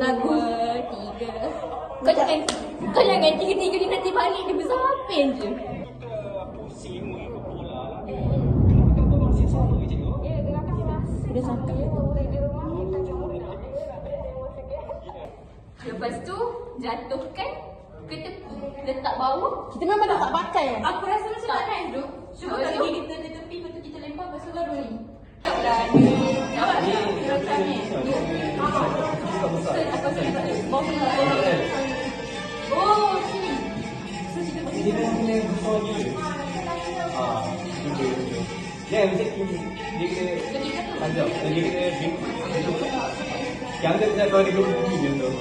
Lagu 3. Kau jangan tiga-tiga ni nanti balik dia bersapin je. Dia sampai. Lepas tu jatuhkan ke tepi, letak bawah. Kita memang dah tak pakai. Aku rasa macam tak nice tu. Cuba kalau kita ke tepi, lepas tu kita lempar, lepas tu baru ni. Oh, sini. Dia punya besarnya. Dia macam dia kena tajam. Dia kena yang ada kalau dia belum bumi dia tu.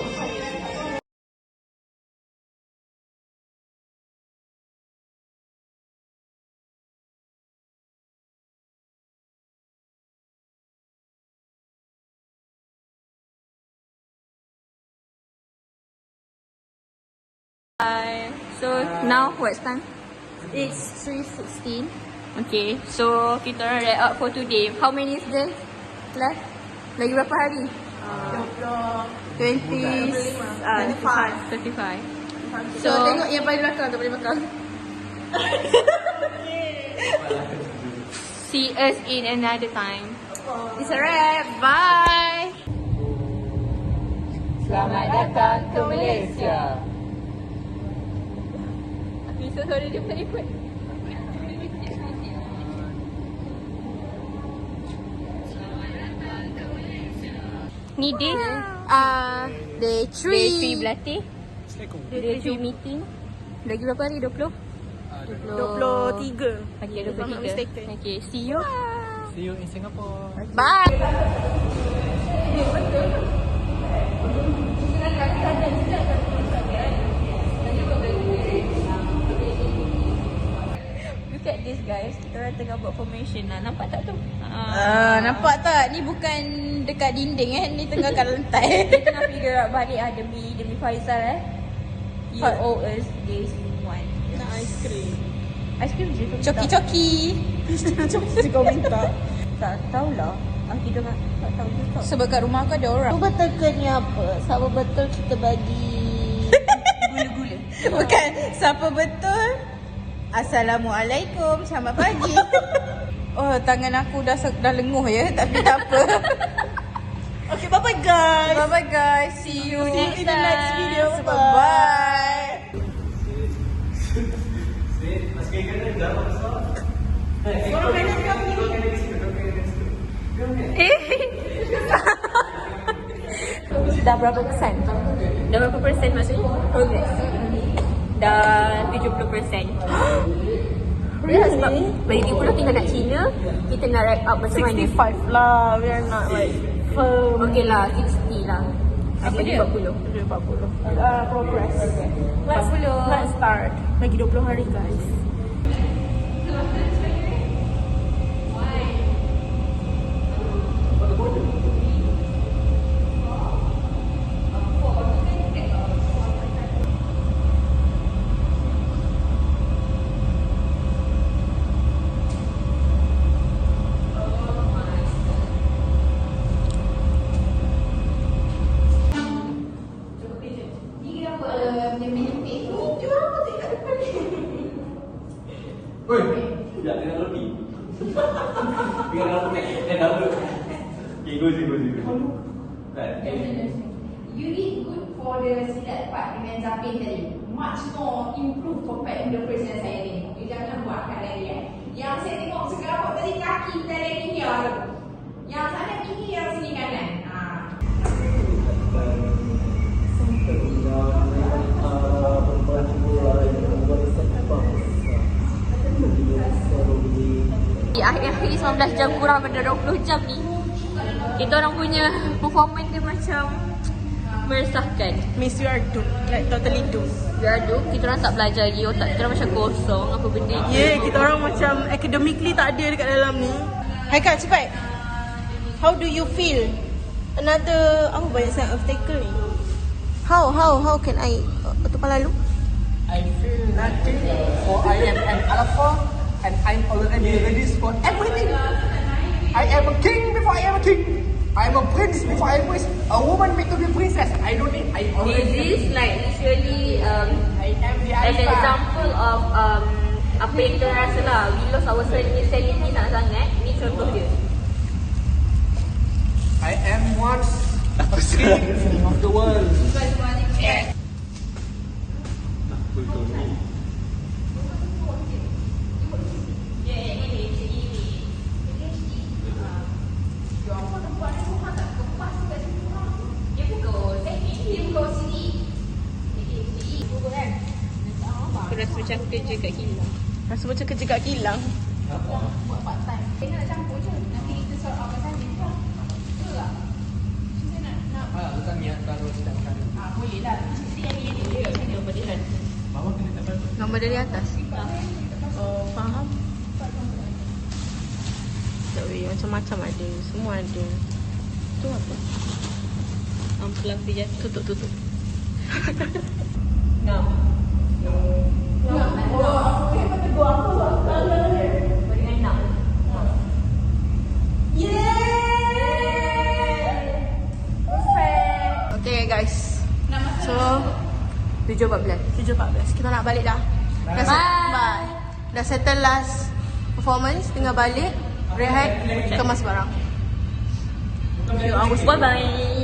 So now what's time? It's 3:16. Okay, so kita orang wrap up for today. How many is there left? Lagi berapa hari? 35. So tengok yang paling belakang tak boleh makan. See us in another time. It's a wrap. Bye. Selamat datang ke Malaysia. Bisa suara dia ikut. Ni day day 3 berlatih. Day 3 meeting. Lagi berapa hari? 20? 23. Okay, If I'm not 23. mistaken. Okay, see you. See you in Singapore. Bye. Look at this guys. Kita orang tengah buat formation lah. Nampak tak tu? Nampak tak? Ni bukan dekat dinding ni tengah kat lantai. Kita tengah figure out balik demi Faisal You owe us this one. Nak aiskrim. Aiskrim je. Coki-coki. Coki kau minta. Tak tahulah. Kita tak tahu juga. Sebab kat rumah aku ada orang. Betul ke ni apa? Sama betul kita bagi Gula-gula. Bukan. Siapa betul? Assalamualaikum. Selamat pagi. Oh, tangan aku dah lenguh ya. Tapi tak apa. Okay, bye-bye guys. Bye-bye guys. See you in the next video. Bye. Dah berapa persen? Dah berapa persen maksudnya? Progress. Dah 70%. Ya, sebab lagi pula tinggal nak Cina, kita nak wrap up macam mana? 65 lah. We are not like firm. Okey lah, 60 lah. Apa dia? 40. Progress. Let's start. Lagi 20 hari guys. Oi, ya dengan roti. Dengan roti. Double. Okay, go. Kan. You need good for the silat part dengan zapin tadi. Much more improve compared to the first yang saya tengok. You jangan buat kat lagi Yang saya tengok sekarang tadi kaki kita lagi ni orang. Yang sana kiri, yang sini kanan. Di akhir-akhir 19 jam kurang pada 20 jam ni, kita orang punya performance dia macam meresahkan. Miss, we are doomed. Like totally doomed. Gaduh, kita orang tak belajar lagi. Otak kita orang macam kosong. Apa benda ni? Yeah, kita orang macam academically tak ada dekat dalam ni. Haikal, cepat. How do you feel? Another, apa banyak sangat obstacle ni? How can I tumpah lalu? I feel nothing, for I am an alpha and I'm already ready for everything. I am a king before I am a king. I am a prince before I am a prince. A woman made to be a princess. I don't need. I already. This is like literally I am the an alpha. example of apa yang kita rasa lah. We lost our sanity tak sangat. Ni contoh dia. I am once a king of the world. Aku rasa macam kerja kat kilang. Rasa macam kerja kat kilang. Bukan niat taruh sedang kali. Gambar dari atas. Oh, faham. Tak weh, macam-macam ada. Semua ada. Tu apa? Pelang tu je. Tutup. Okay guys. So 7.14. 7.14. Kita nak balik dah. Bye. Dah settle last performance. Tinggal balik. Rehat. Kemas barang. Bye-bye.